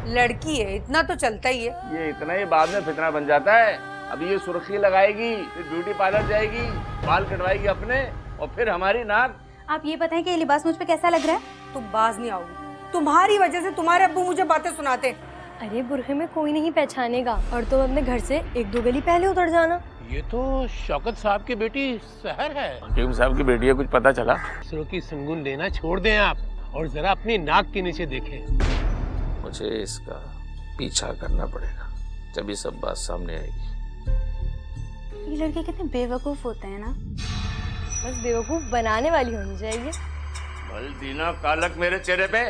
लड़की है, इतना तो चलता ही है। ये इतना ही बाद में फितना बन जाता है। अभी ये सुर्खी लगाएगी, फिर ब्यूटी पार्लर जाएगी, बाल कटवाएगी अपने, और फिर हमारी नाक। आप ये बताएं कि ये लिबास मुझ पे कैसा लग रहा है? तुम बाज नहीं आओगी, तुम्हारी वजह से तुम्हारे अब्बू मुझे बातें सुनाते। अरे बुरखे में कोई नहीं पहचानेगा और तुम अपने घर से 1-2 गली पहले उतर जाना। ये तो शौकत साहब की बेटी सहर है। हकीम साहब की बेटी है, कुछ पता चला? दूसरों की संगुन लेना छोड़ दें आप और जरा अपनी नाक के नीचे देखें। मुझे इसका पीछा करना पड़ेगा, तभी सब बात सामने आएगी। ये लड़के कितने बेवकूफ होते हैं ना। बस बेवकूफ बनाने वाली होनी चाहिए। बल दीना कालक मेरे चेहरे पे।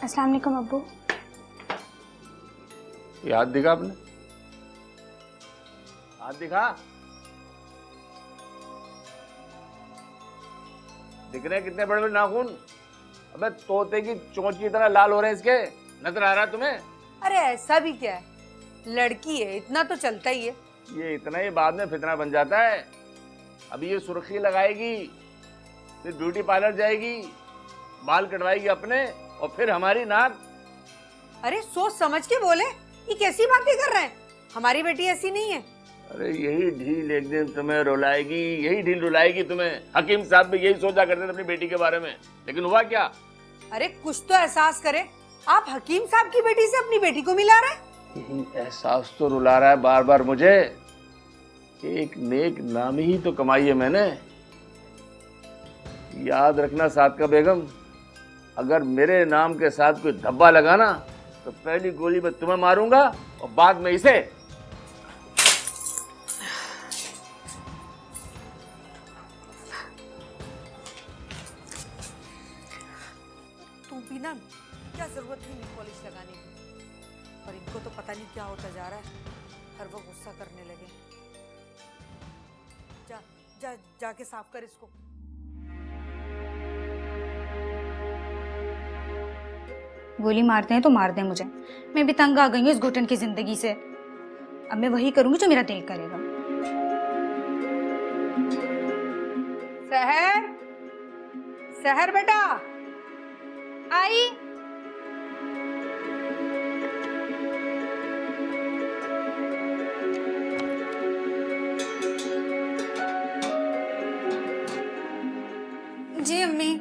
अस्सलाम वालेकुम अब्बू। याद दिखा आपने? हाथ दिखा। दिख रहे हैं कितने बड़े बड़े नाखून? अबे तोते की चोंच की तरह लाल हो रहे हैं इसके। नजर आ रहा है तुम्हें? अरे ऐसा भी क्या है, लड़की है, इतना तो चलता ही है। ये इतना ही बाद में फितना बन जाता है। अभी ये सुर्खी लगाएगी, फिर ब्यूटी पार्लर जाएगी, बाल कटवाएगी अपने, और फिर हमारी नाक। अरे सोच समझ के बोले, ये कैसी बातें कर रहे हैं? हमारी बेटी ऐसी नहीं है। अरे यही ढील एक दिन तुम्हें रुलाएगी, यही ढील रुलाएगी तुम्हें। हकीम साहब भी यही सोचा करते थे अपनी बेटी के बारे में, लेकिन हुआ क्या? अरे कुछ तो एहसास करे, आप हकीम साहब की बेटी से अपनी बेटी को मिला रहे हैं। यही एहसास तो रुला रहा है बार बार मुझे। एक नेक नाम ही तो कमाई है मैंने। याद रखना सादका बेगम, अगर मेरे नाम के साथ कोई धब्बा लगा ना, तो पहली गोली में तुम्हें मारूंगा और बाद में इसे। तुम भी ना, क्या जरूरत थी नेल पॉलिश लगाने की? पर इनको तो पता नहीं क्या होता जा रहा है, हर वो गुस्सा करने लगे। जा जा जाके साफ कर इसको। गोली मारते हैं तो मार दें मुझे, मैं भी तंग आ गई हूँ इस घुटन की जिंदगी से। अब मैं वही करूंगी जो मेरा दिल करेगा। सहर, सहर बेटा आई। जी अम्मी।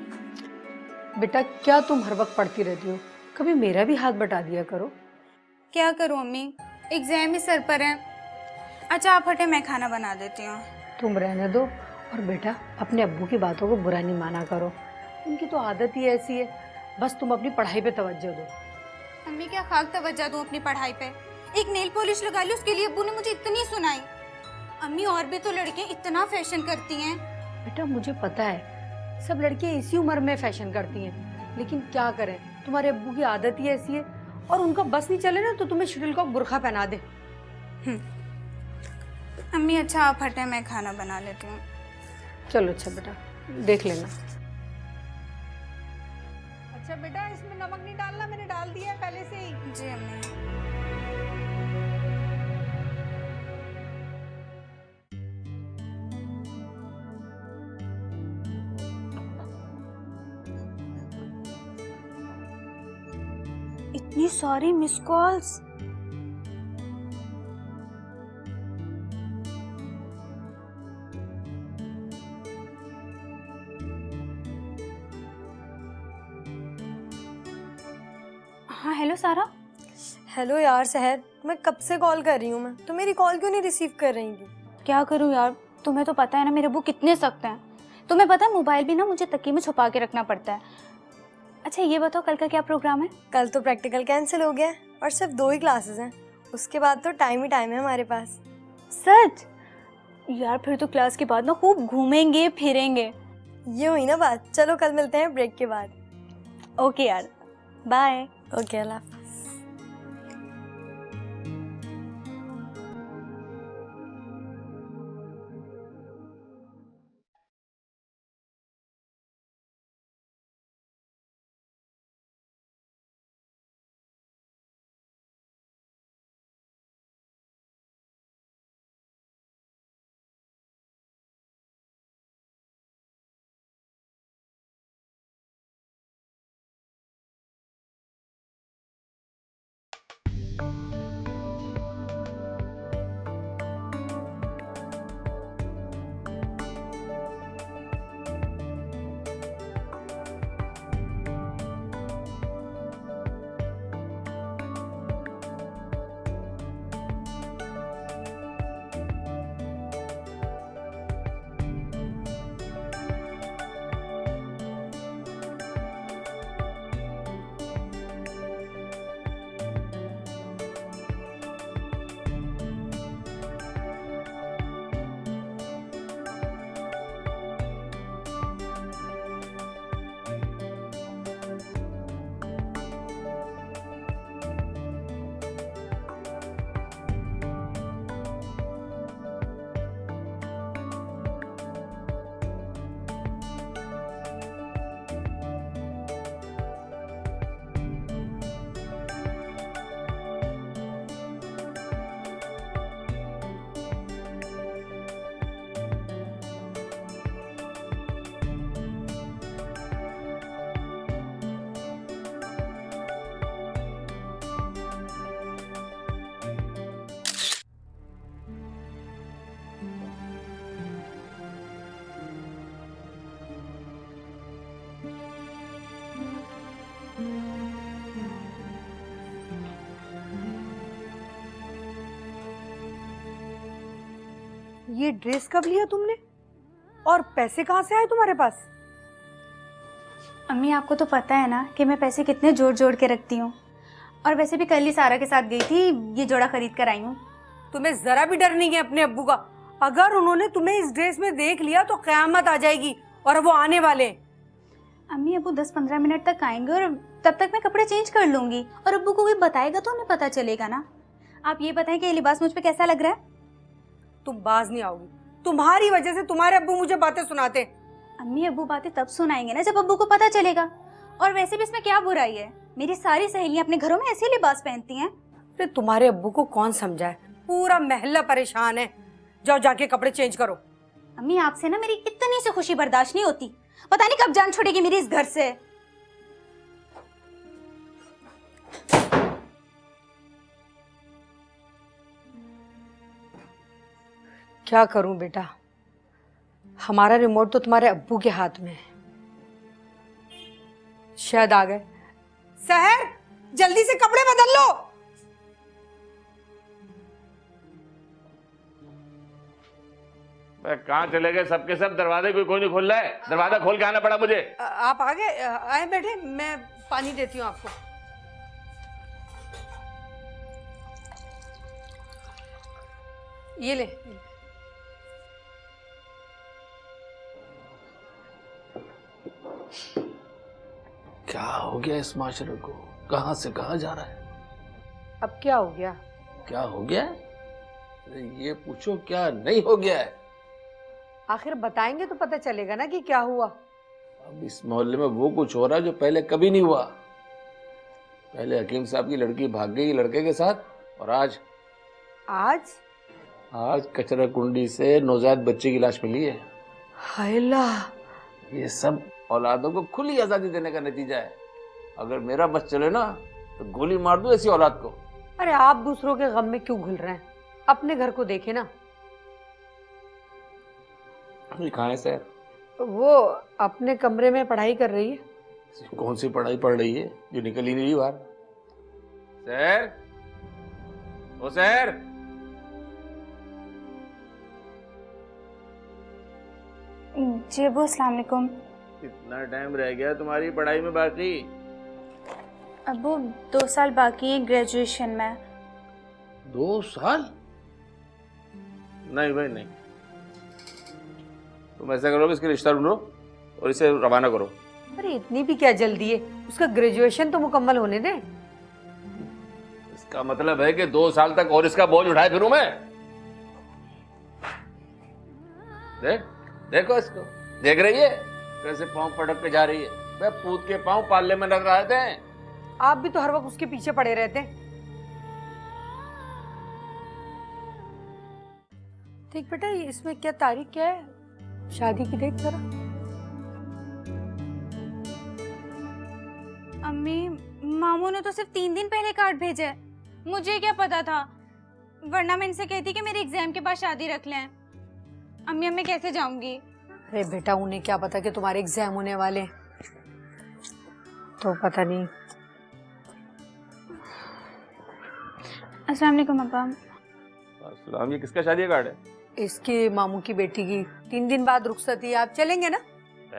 बेटा, क्या तुम हर वक्त पढ़ती रहती हो? कभी मेरा भी हाथ बटा दिया करो। क्या करूं अम्मी, एग्जाम ही सर पर है। अच्छा आप हटे, मैं खाना बना देती हूँ। तुम रहने दो, और बेटा अपने अब्बू की बातों को बुरा नहीं माना करो, उनकी तो आदत ही ऐसी है। बस तुम अपनी पढ़ाई पे तवज्जो दो। अम्मी क्या खाक तवज्जो दूं अपनी पढ़ाई पे? एक नेल पॉलिश लगा ली, उसके लिए अब्बू ने मुझे इतनी सुनाई। अम्मी और भी तो लड़के इतना फैशन करती हैं। बेटा मुझे पता है, सब लड़कियां इसी उम्र में फैशन करती हैं, लेकिन क्या करें, तुम्हारे अब्बू की आदत ही ऐसी है। और उनका बस नहीं चले ना तो तुम्हें शटल कॉक बुर्खा पहना दे। अम्मी अच्छा आप हटे, मैं खाना बना लेती हूँ। चलो अच्छा बेटा, देख लेना। अच्छा बेटा, इसमें नमक नहीं डालना, मैंने डाल दिया है पहले से ही। जी अम्मी। इतनी सारी मिस कॉल्स। हाँ हेलो सारा। हेलो यार सहर, मैं कब से कॉल कर रही हूँ, मैं तो मेरी कॉल क्यों नहीं रिसीव कर रही थी? क्या करूँ यार, तुम्हें तो पता है ना मेरे अब्बू कितने सख्त हैं। तुम्हें पता है मोबाइल भी ना मुझे तकिए में छुपा के रखना पड़ता है। अच्छा ये बताओ कल का क्या प्रोग्राम है? कल तो प्रैक्टिकल कैंसिल हो गया है और सिर्फ 2 ही क्लासेस हैं, उसके बाद तो टाइम ही टाइम है हमारे पास। सच? यार फिर तो क्लास के बाद ना खूब घूमेंगे फिरेंगे। ये हुई ना बात, चलो कल मिलते हैं ब्रेक के बाद। ओके यार, बाय। ओके, अल्लाह हाफ़िज़। ये ड्रेस कब लिया तुमने और पैसे कहाँ से आए तुम्हारे पास? अम्मी आपको तो पता है ना कि मैं पैसे कितने जोड़ जोड़ के रखती हूँ। और वैसे भी कल ही सारा के साथ गई थी, ये जोड़ा खरीद कर आई हूँ। तुम्हें जरा भी डर नहीं है अपने अब्बू का? अगर उन्होंने तुम्हें इस ड्रेस में देख लिया तो कयामत आ जाएगी, और वो आने वाले। अम्मी अब्बू 10-15 मिनट तक आएंगे और तब तक मैं कपड़े चेंज कर लूंगी, और अब्बू को कोई बताएगा तो उन्हें पता चलेगा ना। आप ये बताएं कि ये लिबास मुझ पे कैसा लग रहा है? तुम बाज नहीं आओगी, तुम्हारी वजह से तुम्हारे अब्बू मुझे बातें सुनाते। अम्मी अब्बू बातें तब सुनाएंगे ना जब अब्बू को पता चलेगा। और वैसे भी इसमें क्या बुराई है? मेरी सारी सहेलियां अपने घरों में ऐसे लिबास पहनती हैं। अरे तुम्हारे अब्बू को कौन समझाए, पूरा महल्ला परेशान है। जाओ जाके कपड़े चेंज करो। अम्मी आपसे ना मेरी इतनी सी खुशी बर्दाश्त नहीं होती, पता नहीं कब जान छूटेगी मेरी इस घर से। क्या करूं बेटा, हमारा रिमोट तो तुम्हारे अब्बू के हाथ में है। शायद आ गए। सहर, जल्दी से कपड़े बदल लो। कहाँ चले गए सबके सब? दरवाजे कोई नहीं खोल रहा है। दरवाजा खोल के आना पड़ा मुझे। आप आगे आए बैठे, मैं पानी देती हूँ आपको। ये ले। क्या हो गया इस माशरे को? कहां से कहां जा रहा है? अब क्या हो गया? क्या हो गया है? अरे ये पूछो क्या नहीं हो गया है। आखिर बताएंगे तो पता चलेगा ना कि क्या हुआ। अब इस मोहल्ले में वो कुछ हो रहा है जो पहले कभी नहीं हुआ। पहले हकीम साहब की लड़की भाग गई लड़के के साथ, और आज कचरा कुंडी से नवजात बच्चे की लाश मिली है। हाय अल्लाह, ये सब औलादों को खुली आजादी देने का नतीजा है। अगर मेरा बस चले ना तो गोली मार दूं ऐसी औलाद को। अरे आप दूसरों के गम में क्यों घुल रहे हैं? अपने घर को देखे ना। कहाँ है सर? वो अपने कमरे में पढ़ाई कर रही है। कौन सी पढ़ाई पढ़ रही है जो निकल ही नहीं रही बाहर? सर, ओ सर, जी अब्बू, अस्सलाम वालेकुम। कितना टाइम रह गया तुम्हारी पढ़ाई में बाकी? अब्बू 2 साल बाकी है ग्रेजुएशन में। 2 साल? नहीं भाई नहीं, तुम ऐसा करो कि इसके रिश्ता ढूंढो और इसे रवाना करो। अरे इतनी भी क्या जल्दी है, उसका ग्रेजुएशन तो मुकम्मल होने दे। इसका मतलब है कि 2 साल तक और इसका बोझ उठाए फिरूं मैं? देखो इसको, देख रही है कैसे पांव पटक के जा रही है? मैं पूत के पांव पाले में लग रहे थे। आप भी तो हर वक्त उसके पीछे पड़े रहते हैं। देख बेटा, इसमें क्या तारीख क्या है शादी की? देख जरा। अम्मी, मामू ने तो सिर्फ 3 दिन पहले कार्ड भेजा है। मुझे क्या पता था, वरना मैं इनसे कहती कि मेरे एग्जाम के बाद शादी रख लें। अम्मी अब मैं कैसे जाऊंगी? अरे बेटा, उन्हें क्या पता कि तुम्हारे एग्जाम होने वाले हैं, तो पता नहीं। अस्सलाम वालेकुम अब्बा। अस्सलाम, ये किसका शादी का कार्ड है? इसके मामू की बेटी की। 3 दिन बाद रुखसती है, आप चलेंगे ना?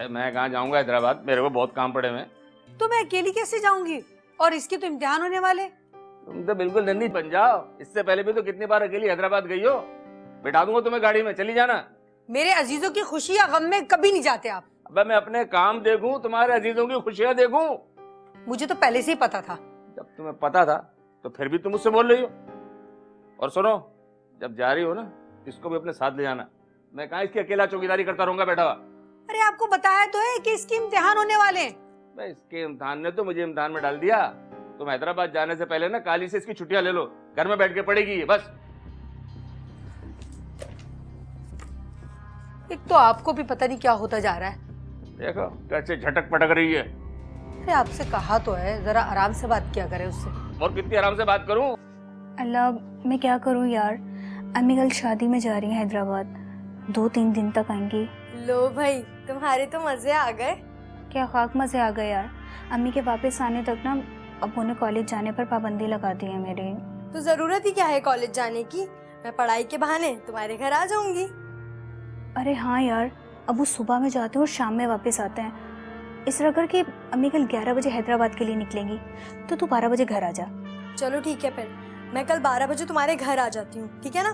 मैं कहाँ जाऊंगा हैदराबाद, मेरे को बहुत काम पड़े हैं। तो मैं अकेली कैसे जाऊंगी? और इसके तो इम्तिहान होने वाले। तुम तो बिल्कुल नन्ही बन जाओ। इससे पहले भी तो कितनी बार अकेली हैदराबाद गई हो। बैठा दूंगा तुम्हें गाड़ी में, चली जाना। मेरे अजीजों की खुशी या गम में कभी नहीं जाते आप। अब मैं अपने काम देखूं, तुम्हारे अजीजों की खुशियां देखूं? मुझे तो पहले से ही पता था। जब तुम्हें पता था तो फिर भी तुम मुझसे बोल रही हो। और सुनो, जब जा रही हो ना, इसको भी अपने साथ ले जाना। मैं कहाँ इसकी अकेला चौकीदारी करता रहूंगा बैठा हुआ। अरे आपको बताया तो है कि इसके इम्तिहान होने वाले हैं। भाई इसके इम्तिहान ने तो मुझे इम्तिहान में डाल दिया। तुम हैदराबाद जाने से पहले ना काली से इसकी छुट्टियां ले लो, घर में बैठ के पढ़ेगी ये बस। एक तो आपको भी पता नहीं क्या होता जा रहा है। देखो कैसे झटक पटक रही है। अरे आपसे कहा तो है जरा आराम से बात किया करे उससे। और कितनी आराम से बात करूं? अल्लाह, मैं क्या करूं यार। अम्मी कल शादी में जा रही हैं हैदराबाद, 2-3 दिन तक आएंगी। लो भाई, तुम्हारे तो मजे आ गए। क्या खाक मजे आ गए यार। अम्मी के वापस आने तक ना अब्बू ने कॉलेज जाने पर पाबंदी लगा दी है मेरी। तो जरूरत ही क्या है कॉलेज जाने की? मैं पढ़ाई के बहाने तुम्हारे घर आ जाऊंगी। अरे हाँ यार, अबू सुबह में जाते हैं और शाम में वापस आते हैं। इस तरह करके अम्मी कल 11 बजे हैदराबाद के लिए निकलेंगी, तो तू 12 बजे घर आ जा। चलो ठीक है, फिर मैं कल 12 बजे तुम्हारे घर आ जाती हूँ, ठीक है ना?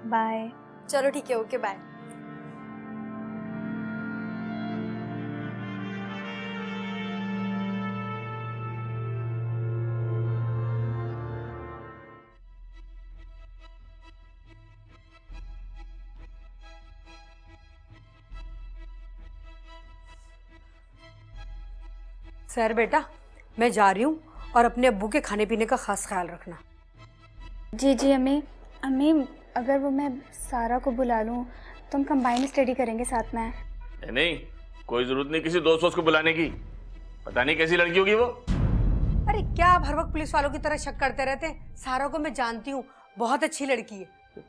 बाय। चलो ठीक है, ओके बाय। सर बेटा, मैं जा रही हूँ और अपने अब्बू के खाने पीने का खास ख्याल रखना। जी जी अम्मी। अम्मी अगर वो मैं सारा को बुला लूँ तो हम कंबाइन स्टडी करेंगे साथ में। नहीं, कोई जरूरत नहीं किसी दोस्त को बुलाने की। पता नहीं कैसी लड़की होगी वो। अरे क्या आप हर वक्त पुलिस वालों की तरह शक करते रहते हैं? सारा को मैं जानती हूँ, बहुत अच्छी लड़की है।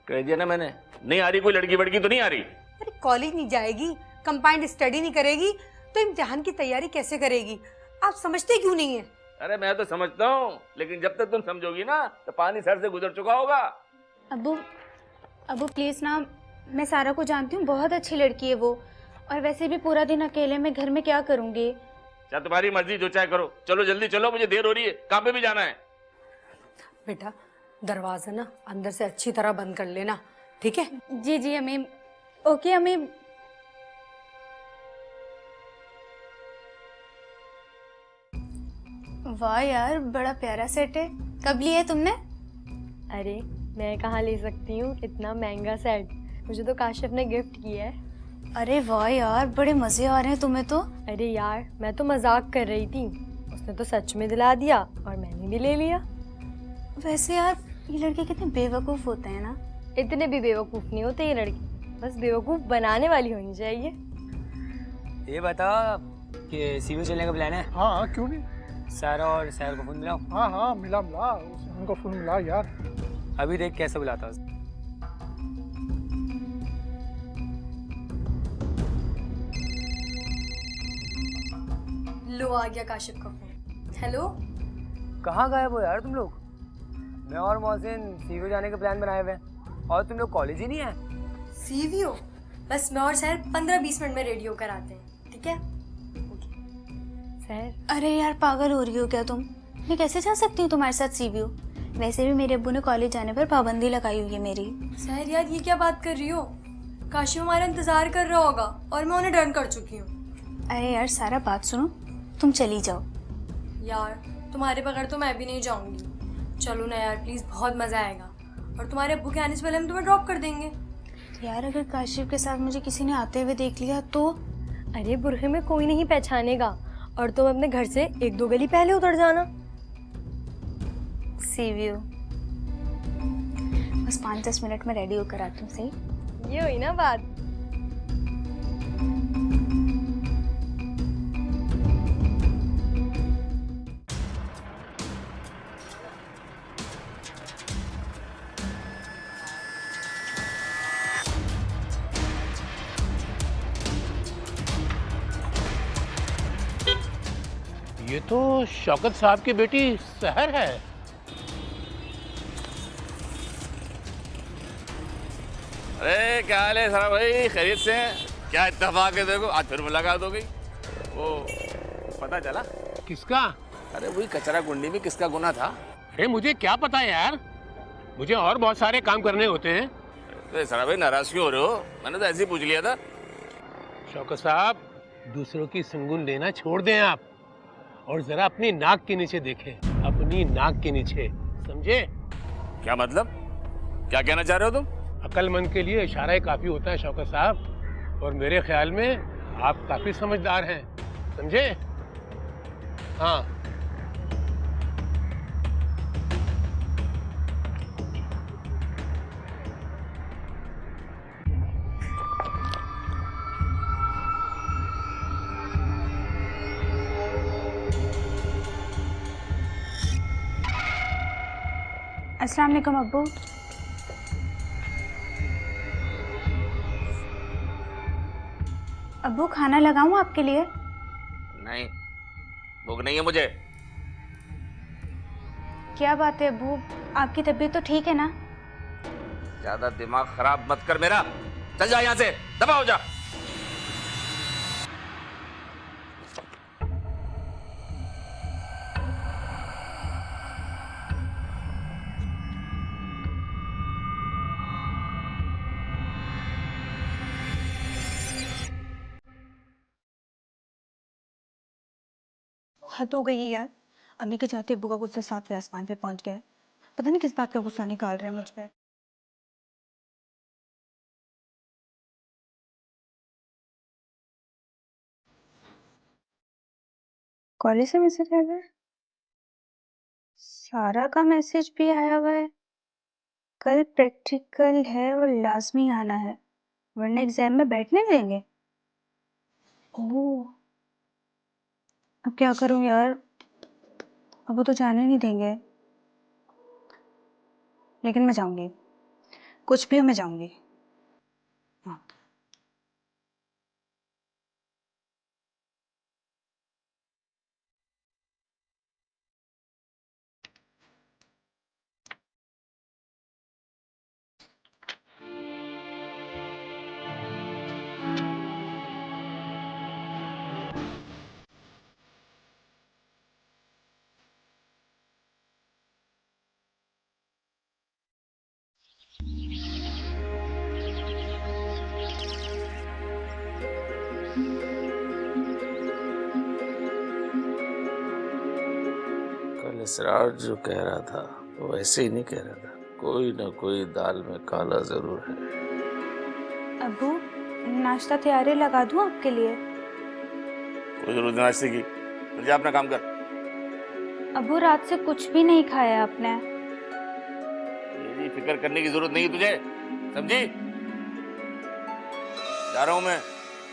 कह दिया ना मैंने, नहीं आ रही कोई लड़की वड़की तो नहीं आ रही। अरे कॉलेज नहीं जाएगी, कंबाइंड स्टडी नहीं करेगी तो इम्तिहान की तैयारी कैसे करेगी? आप समझते क्यों नहीं है? अरे मैं तो समझता हूँ, लेकिन जब तक तुम समझोगी ना तो पानी सर से गुजर चुका होगा। अबू प्लीज़ ना, मैं सारा को जानती हूँ, बहुत अच्छी लड़की है वो, और वैसे भी पूरा दिन अकेले में घर में क्या करूँगी। चाहे तुम्हारी मर्जी, जो चाहे करो। चलो जल्दी चलो, मुझे देर हो रही है, काम पे भी जाना है। बेटा दरवाजा ना अंदर से अच्छी तरह बंद कर लेना, ठीक है? जी जी अम्मी। ओके अम्मी। वाह यार, बड़ा प्यारा सेट है। कब लिया है तुमने? अरे मैं कहाँ ले सकती हूँ इतना महंगा सेट, मुझे तो काशिफ ने गिफ्ट किया है। अरे वाह यार, बड़े मजे आ रहे हैं तुम्हें तो। अरे यार मैं तो मजाक कर रही थी, उसने तो सच में दिला दिया और मैंने भी ले लिया। वैसे यार ये लड़के कितने बेवकूफ़ होते हैं ना। इतने भी बेवकूफ़ नहीं होते ये लड़की, बस बेवकूफ़ बनाने वाली होनी चाहिए। ये बता कि सीवी चलने का प्लान है? हाँ क्यों नहीं। सारा और सैर को फोन मिलाओ। हाँ मिला उनको फोन मिला यार। अभी देख कैसे बुलाता हूँ। लो आ गया काशिफ का फोन। हेलो, कहाँ गायब हो यार तुम लोग? मैं और मोहसिन सीवी जाने का प्लान बनाए हुए हैं और तुम लोग कॉलेज ही नहीं है। सीवीओ? बस मैं और सैर 15-20 मिनट में रेडी होकर आते हैं, ठीक है? सैर अरे यार पागल हो रही हो क्या तुम? मैं कैसे जा सकती हूँ तुम्हारे साथ सीवीओ? वैसे भी मेरे अब्बू ने कॉलेज जाने पर पाबंदी लगाई हुई है मेरी। सैर यार ये क्या बात कर रही हो? काशिफ हमारा इंतजार कर रहा होगा और मैं उन्हें डन कर चुकी हूँ। अरे यार सारा बात सुनो, तुम चली जाओ। यार तुम्हारे बगैर तो मैं भी नहीं जाऊंगी। चलो ना यार प्लीज, बहुत मजा आएगा और तुम्हारे अब्बू के आने से पहले हम तुम्हें ड्रॉप कर देंगे। यार अगर काशिफ के साथ मुझे किसी ने आते हुए देख लिया तो? अरे बुरखे में कोई नहीं पहचानेगा और तुम अपने घर से 1-2 गली पहले उतर जाना। सीवीओ बस 5-10 मिनट में रेडी होकर आती हूँ। सही ये हुई ना बात। ये तो शौकत साहब की बेटी सहर है। अरे क्या हाल है सारा भाई, खैरियत से हैं? क्या इत्तेफाक है, देखो आज फिर मुलाकात हो गई। वो पता चला? किसका? अरे वही कचरा कुंडी में किसका गुना था? अरे मुझे क्या पता यार, मुझे और बहुत सारे काम करने होते हैं। तो सारा भाई नाराज क्यों हो रहे हो? मैंने तो ऐसे ही पूछ लिया था। शौकत साहब, दूसरों की संगुन लेना छोड़ दें आप और जरा अपनी नाक के नीचे देखें, अपनी नाक के नीचे, समझे? क्या मतलब? क्या कहना चाह रहे हो तुम? अक्लमंद के लिए इशारा ही काफी होता है शौकत साहब, और मेरे ख्याल में आप काफी समझदार हैं, समझे? हाँ अस्सलाम वालेकुम अब्बू। अब्बू खाना लगाऊं आपके लिए? नहीं, भूख नहीं है मुझे। क्या बात है अब्बू, आपकी तबीयत तो ठीक है ना? ज्यादा दिमाग खराब मत कर मेरा। चल जा यहाँ से, दबा हो जा। हद हो गई है यार। अम्मी के जाते अब्बू का गुस्सा 7वें आसमान पे पहुंच गया है। पता नहीं किस बात का गुस्सा निकाल रहे हैं मुझ पे। कॉलेज से मैसेज आया है। सारा का मैसेज भी आया हुआ है। कल प्रैक्टिकल है और लाजमी आना है, वरना एग्जाम में बैठने देंगे। ओह, अब क्या करूं यार। अब वो तो जाने नहीं देंगे, लेकिन मैं जाऊंगी। कुछ भी हो मैं जाऊंगी। हाँ। कल इसरार जो कह रहा था वो ऐसे ही नहीं कह रहा था, कोई ना कोई दाल में काला जरूर है। अब्बू, नाश्ता तैयारी लगा दूं आपके लिए? कोई जरूरत नहीं नाश्ते की, चल जा अपना काम कर। अब्बू, रात से कुछ भी नहीं खाया आपने। मेरी फिक्र करने की जरूरत नहीं है तुझे, समझी? जा रहा हूं मैं,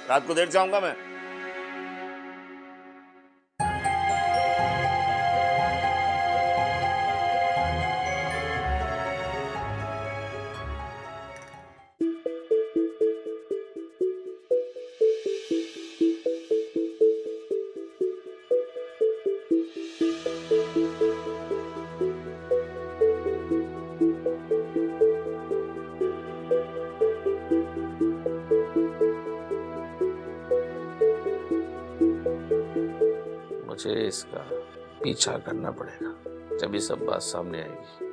रात को देर से आऊंगा मैं। मुझे इसका पीछा करना पड़ेगा, जब ये सब बात सामने आएगी।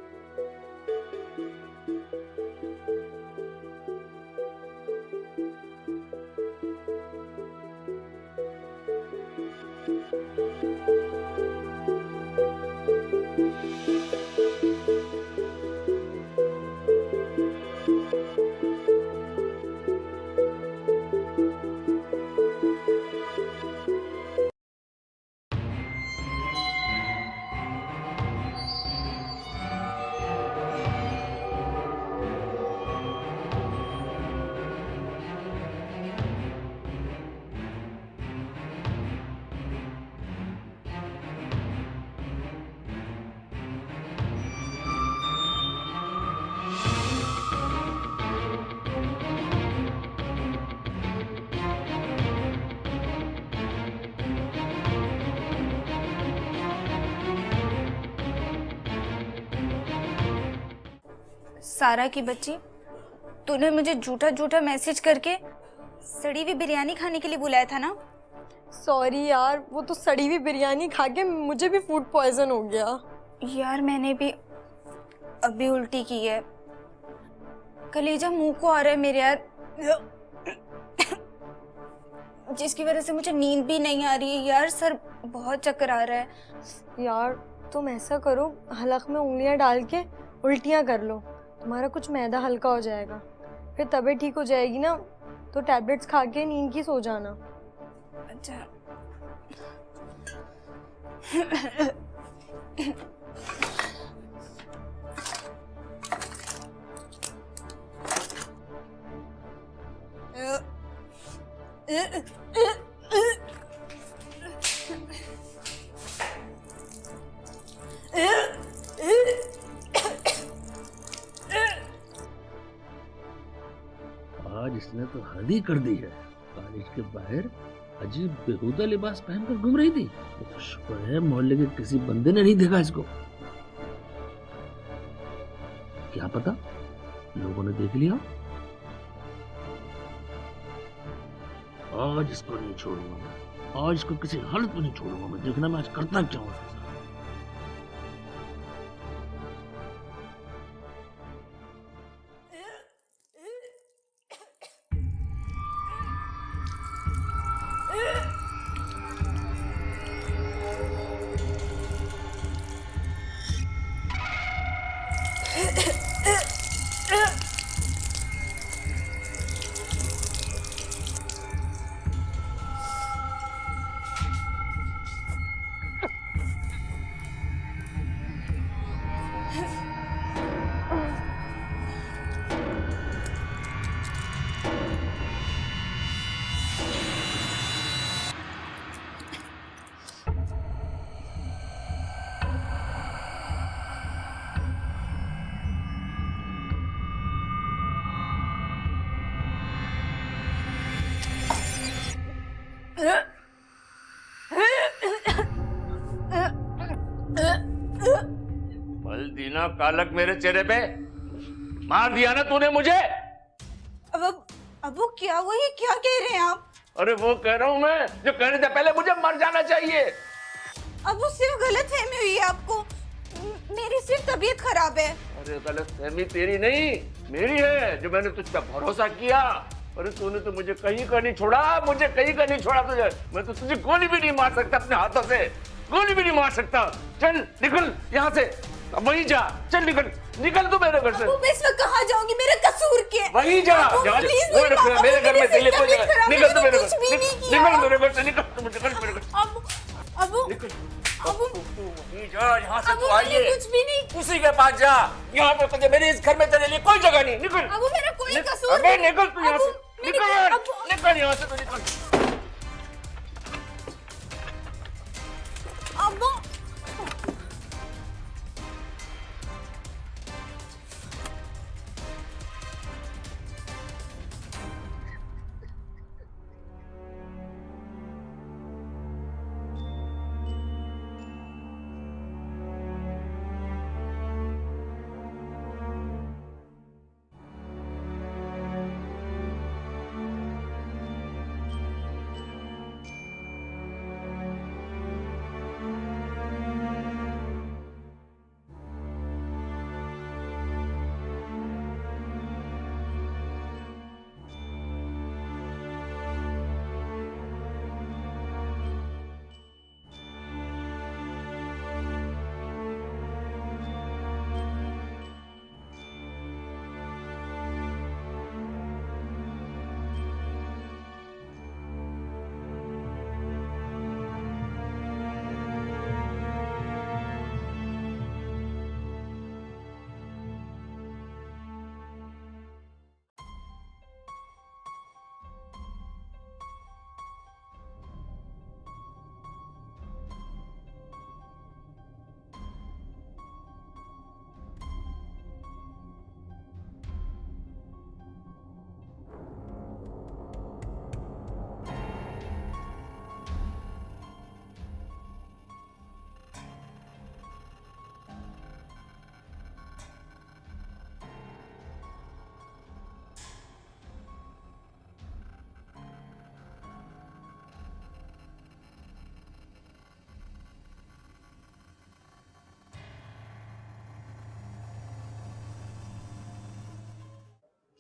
सारा की बच्ची, तूने मुझे झूठा झूठा मैसेज करके सड़ी हुई बिरयानी खाने के लिए बुलाया था ना? सॉरी यार, वो तो सड़ी हुई बिरयानी खा के मुझे भी फूड पॉइजन हो गया। यार मैंने भी अभी उल्टी की है, कलेजा मुंह को आ रहा है मेरे यार, जिसकी वजह से मुझे नींद भी नहीं आ रही है यार, सर बहुत चक्कर आ रहा है। यार तुम ऐसा करो, हलक में उंगलियां डाल के उल्टियां कर लो, तुम्हारा कुछ मैदा हल्का हो जाएगा, फिर तबीयत ठीक हो जाएगी ना, तो टैबलेट्स खा के नींद की सो जाना। अच्छा। आज इसने तो हद ही कर दी है। कॉलेज के बाहर अजीब बेहुदा लिबास पहनकर घूम रही थी, तो शुक्र है मोहल्ले के किसी बंदे ने नहीं देखा इसको। क्या पता लोगों ने देख लिया। आज इसको नहीं छोड़ूंगा मैं, आज इसको किसी हालत में नहीं छोड़ूंगा मैं। देखना मैं आज करता क्या हूँ इसके साथ। बल दीना कालक मेरे चेहरे पे मार दिया ना तूने मुझे। अब वो क्या हुआ, ये क्या कह रहे हैं आप? अरे वो कह रहा हूँ मैं जो कहने से पहले मुझे मर जाना चाहिए। अब वो सिर्फ गलत फहमी हुई है आपको, मेरी सिर्फ तबीयत खराब है। अरे गलत फहमी तेरी नहीं मेरी है, जो मैंने तुझ पर भरोसा किया। अरे तूने तो मुझे कहीं का नहीं छोड़ा, मुझे कहीं का नहीं छोड़ा तुझे। मैं तो तुझे गोली भी नहीं मार सकता अपने हाथों से, गोली भी नहीं मार सकता। चल निकल यहाँ से, अब वहीं जा, चल निकल निकल तू मेरे घर से। मैं इस वक्त कहाँ जाऊंगी, मेरा कसूर क्या है? वहीं जा, मेरे घर में तेरे कोई जगह, निकल तू मेरे घर से, निकल मेरे घर से, निकल तू मेरे घर से, निकल वहीं जा, यहाँ से तू आई है, कुछ भी नहीं। उसी के पास जा। यहाँ पे तुझे मेरे इस घर में तेरे लिए कोई जगह नहीं। निकल अब मेरा कोई कसूर अबे निकल तू यहाँ से, मेरी- निकल निकल यहाँ से, तू निकल। अब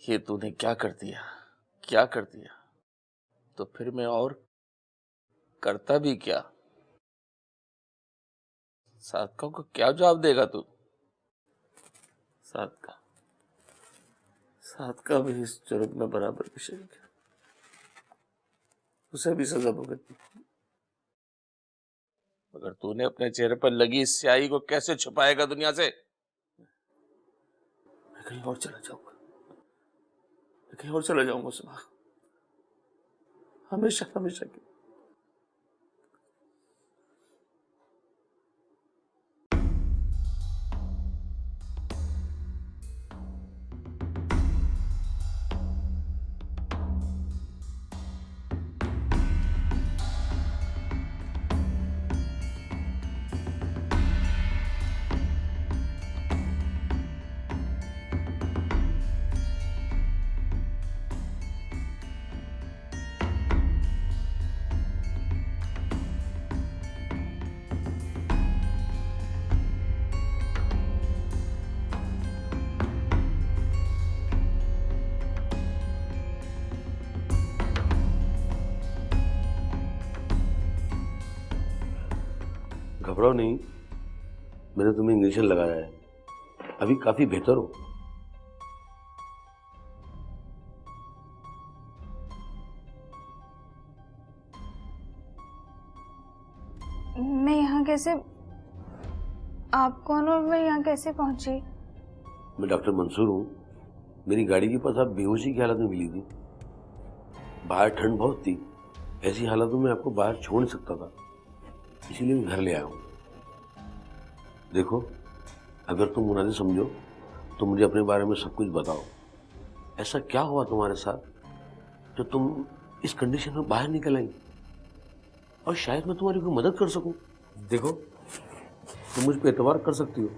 ये तूने क्या कर दिया, क्या कर दिया? तो फिर मैं और करता भी क्या? साधका को क्या जवाब देगा तू? साधका भी इस जुर्म में बराबर भी शरीक है, उसे भी सजा भुगतनी। मगर तूने अपने चेहरे पर लगी इस स्याही को कैसे छुपाएगा दुनिया से? मैं कहीं और चला जाऊंगा, कहीं और चला जाऊंगा सुबह, हमेशा हमेशा के। घबराओ नहीं, मैंने तुम्हें इंजेक्शन लगाया है, अभी काफी बेहतर हो। मैं यहाँ कैसे, आप कौन और मैं यहाँ कैसे पहुंची? मैं डॉक्टर मंसूर हूँ। मेरी गाड़ी के पास आप बेहोशी की हालत में मिली थी। बाहर ठंड बहुत थी, ऐसी हालतों में आपको बाहर छोड़ नहीं सकता था, इसीलिए मैं घर ले आया हूँ। देखो, अगर तुम मुनासिब समझो तो मुझे अपने बारे में सब कुछ बताओ। ऐसा क्या हुआ तुम्हारे साथ जो तुम इस कंडीशन में बाहर निकल आई, और शायद मैं तुम्हारी कोई मदद कर सकूं। देखो, तुम मुझ पर एतबार कर सकती हो।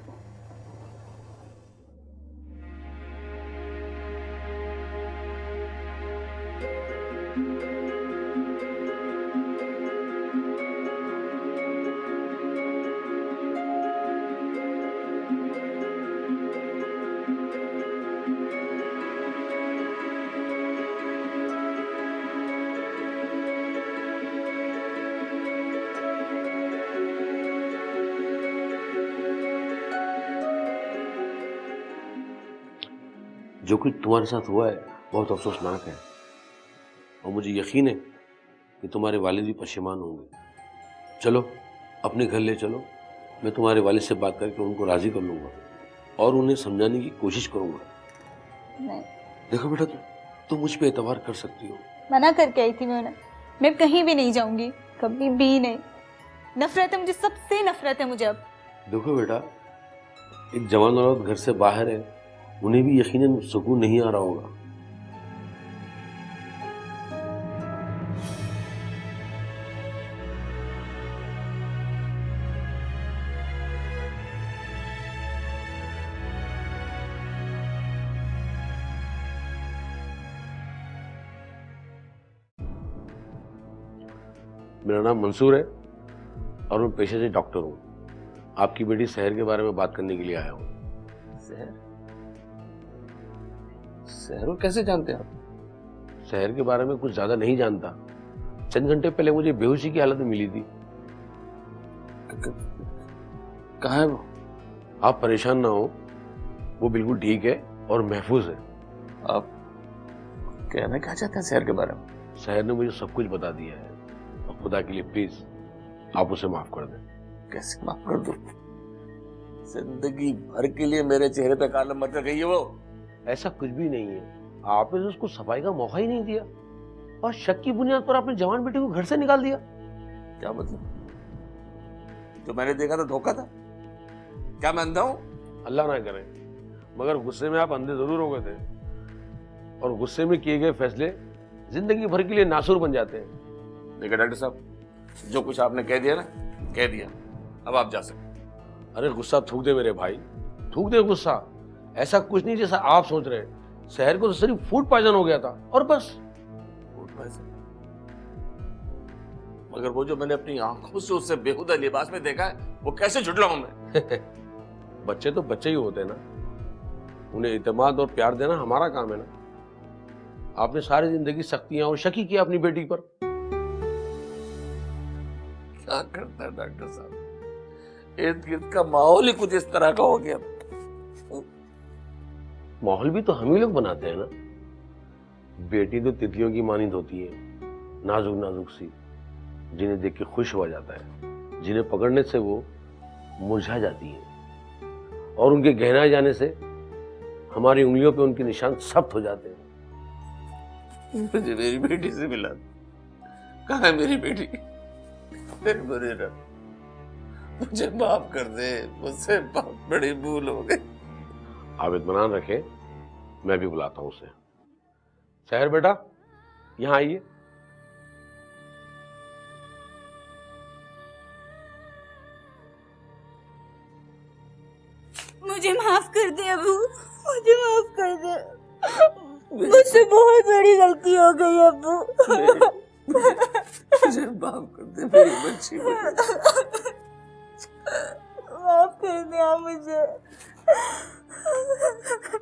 जो कुछ तुम्हारे साथ हुआ है बहुत अफसोसनाक है, और मुझे यकीन है कि तुम्हारे वालिद भी परेशान होंगे। चलो अपने घर ले चलो, मैं तुम्हारे वालिद से बात करके उनको राज़ी कर लूँगा और उन्हें समझाने की कोशिश करूँगा। नहीं, देखो बेटा, तुम मुझ पे एतबार कर सकती हो। मना करके आई थी मैं उन्हें, मैं कहीं भी नहीं जाऊंगी, कभी भी नहीं। नफरत है मुझे, सबसे नफरत है मुझे अब। देखो बेटा, एक जवान औरत घर से बाहर है, उन्हें भी यकीनन सुकून नहीं आ रहा होगा। मेरा नाम मंसूर है और मैं पेशे से डॉक्टर हूँ। आपकी बेटी शहर के बारे में बात करने के लिए आया हूँ। शहर कैसे जानते हैं आप? शहर के बारे में कुछ ज्यादा नहीं जानता। चंद घंटे पहले मुझे बेहोशी की हालत में मिली थी। कहाँ है वो? आप परेशान ना हो, वो बिल्कुल ठीक है और महफूज है। आप कहना क्या चाहते हैं शहर के बारे में? शहर ने मुझे सब कुछ बता दिया है, और खुदा के लिए प्लीज आप उसे माफ कर दें। कैसे माफ कर दूं? जिंदगी भर के लिए मेरे चेहरे पे काला मत कर गई है वो। ऐसा कुछ भी नहीं है, आपने तो उसको सफाई का मौका ही नहीं दिया, और शक की बुनियाद पर आपने जवान बेटे को घर से निकाल दिया। क्या मतलब? जो मैंने देखा था धोखा था? क्या मैं अंधा हूं? अल्लाह ना करे, मगर गुस्से में आप अंधे जरूर हो गए थे, और गुस्से में किए गए फैसले जिंदगी भर के लिए नासूर बन जाते हैं। देखिए डॉक्टर साहब, जो कुछ आपने कह दिया ना, कह दिया, अब आप जा सकते। अरे गुस्सा थूक दे मेरे भाई, थूक दे गुस्सा। ऐसा कुछ नहीं जैसा आप सोच रहे हैं। शहर को तो सिर्फ फूड पॉइजन हो गया था और बस। Food poison? मगर वो जो मैंने अपनी आंखों से उससे बेहुदा लिबास में देखा है, वो कैसे झुठलाऊं मैं? बच्चे तो बच्चे ही होते हैं ना, उन्हें इत्मीनान और प्यार देना हमारा काम है ना। आपने सारी जिंदगी सख्तियां और शक ही किया अपनी बेटी पर। क्या करता है डॉक्टर साहब, इर्द गिर्द का माहौल ही कुछ इस तरह का हो गया। माहौल भी तो हम ही लोग बनाते हैं ना। बेटी तो तितलियों की मानिंद होती है, नाजुक नाजुक सी, जिन्हें देख के खुश हो जाता है, जिन्हें पकड़ने से वो मुरझा जाती है, और उनके गहराए जाने से हमारी उंगलियों पे उनके निशान सख्त हो जाते हैं। मुझे मेरी बेटी से मिला, कहाँ है मेरी बेटी? मेरे रब, मुझे माफ कर दे, मुझसे बहुत बड़ी भूल हो गई। आप इत्मीनान रखें, मैं भी बुलाता हूं उसे। शहर बेटा, यहां आइए। मुझे माफ कर दे अबू, मुझे माफ कर दे। मुझसे बहुत बड़ी गलती हो गई अबू। मुझे माफ कर दे मेरी बच्ची। माफ कर दे आप मुझे।